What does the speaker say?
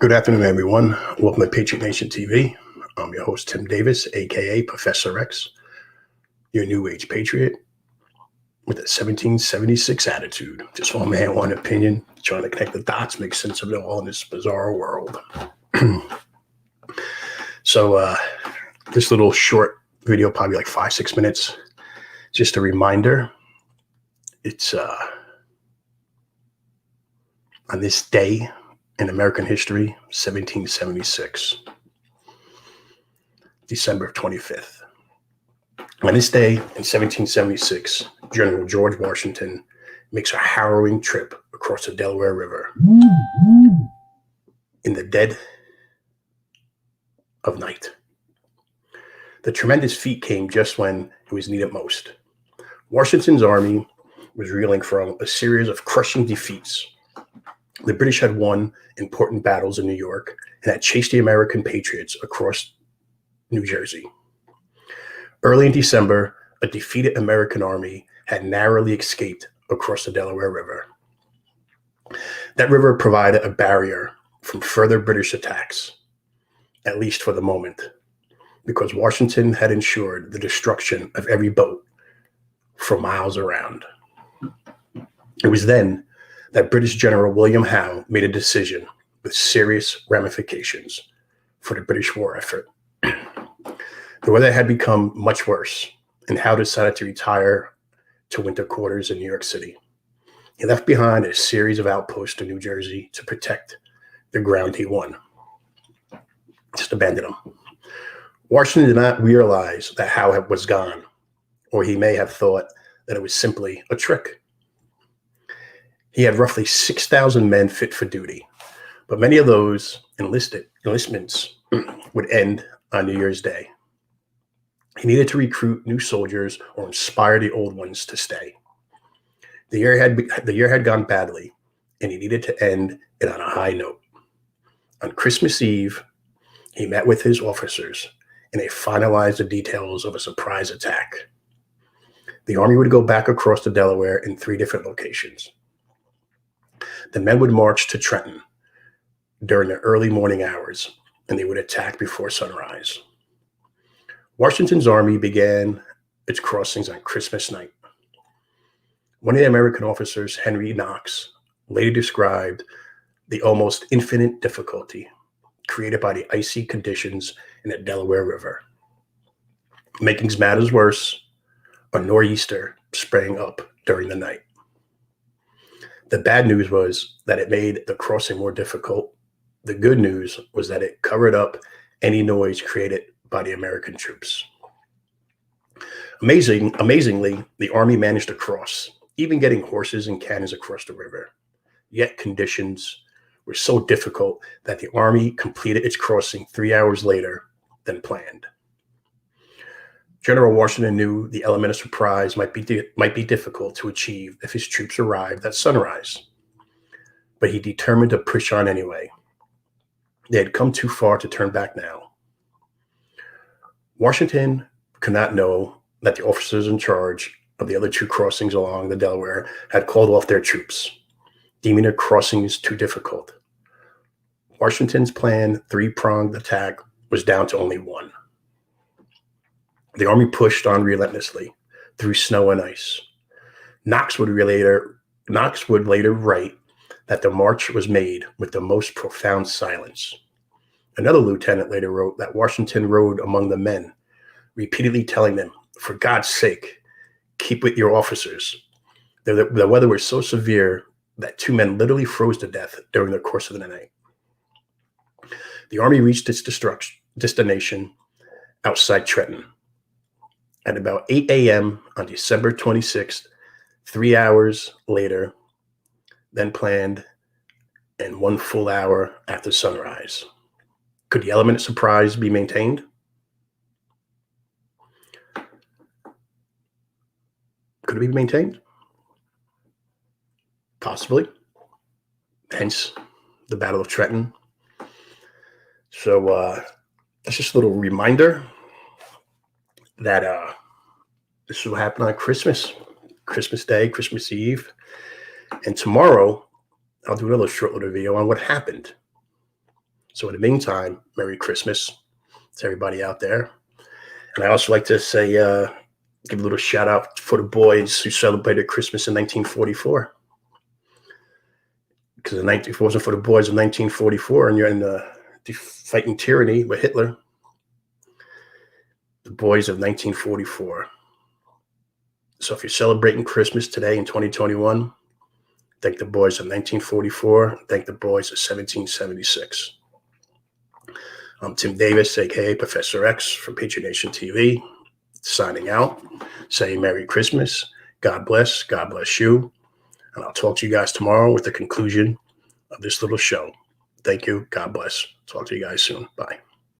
Good afternoon, everyone. Welcome to Patriot Nation TV. I'm your host, Tim Davis, aka Professor X, your New Age Patriot with a 1776 attitude. Just one man, one opinion, trying to connect the dots, make sense of it all in this bizarre world. So, this little short video, probably like 5-6 minutes, just a reminder. It's on this day in American history, 1776, December 25th. On this day in 1776, General George Washington makes a harrowing trip across the Delaware River in the dead of night. The tremendous feat came just when it was needed most. Washington's army was reeling from a series of crushing defeats. The British had won important battles in New York and had chased the American patriots across New Jersey. Early in December, a defeated American army had narrowly escaped across the Delaware River. That river provided a barrier from further British attacks, at least for the moment, because Washington had ensured the destruction of every boat for miles around. It was then that British General William Howe made a decision with serious ramifications for the British war effort. The weather had become much worse, and Howe decided to retire to winter quarters in New York City. He left behind a series of outposts in New Jersey to protect the ground he won. Just abandoned them. Washington did not realize that Howe was gone, or he may have thought that it was simply a trick. He had roughly 6,000 men fit for duty, but many of those enlistments would end on New Year's Day. He needed to recruit new soldiers or inspire the old ones to stay. The year had gone badly, and he needed to end it on a high note. On Christmas Eve, he met with his officers, and they finalized the details of a surprise attack. The army would go back across the Delaware in 3 different locations. The men would march to Trenton during the early morning hours, and they would attack before sunrise. Washington's army began its crossings on Christmas night. One of the American officers, Henry Knox, later described the almost infinite difficulty created by the icy conditions in the Delaware River. Making matters worse, a nor'easter sprang up during the night. The bad news was that it made the crossing more difficult. The good news was that it covered up any noise created by the American troops. Amazingly, the army managed to cross, even getting horses and cannons across the river. Yet conditions were so difficult that the army completed its crossing 3 hours later than planned. General Washington knew the element of surprise might be difficult to achieve if his troops arrived at sunrise, but he determined to push on anyway. They had come too far to turn back now. Washington could not know that the officers in charge of the other 2 crossings along the Delaware had called off their troops, deeming their crossings too difficult. Washington's planned 3-pronged attack was down to only one. The army pushed on relentlessly through snow and ice. Knox would later write that the march was made with the most profound silence. Another lieutenant later wrote that Washington rode among the men, repeatedly telling them, "For God's sake, keep with your officers." The weather was so severe that 2 men literally froze to death during the course of the night. The army reached its destination outside Trenton at about 8 a.m. on December 26th, 3 hours later than planned, and 1 full hour after sunrise. Could the element of surprise be maintained? Could it be maintained? Possibly. Hence the Battle of Trenton. So that's just a little reminder that this will happen on Christmas Day, Christmas Eve. And tomorrow, I'll do another short little video on what happened. So in the meantime, Merry Christmas to everybody out there. And I also like to say, give a little shout out for the boys who celebrated Christmas in 1944. Because if it wasn't for the boys of 1944 and you're in fighting tyranny with Hitler, the boys of 1944. So if you're celebrating Christmas today in 2021, thank the boys of 1944. Thank the boys of 1776. I'm Tim Davis, aka Professor X from Patriot Nation TV, signing out, saying Merry Christmas, God bless you, and I'll talk to you guys tomorrow with the conclusion of this little show. Thank you, God bless. Talk to you guys soon. Bye.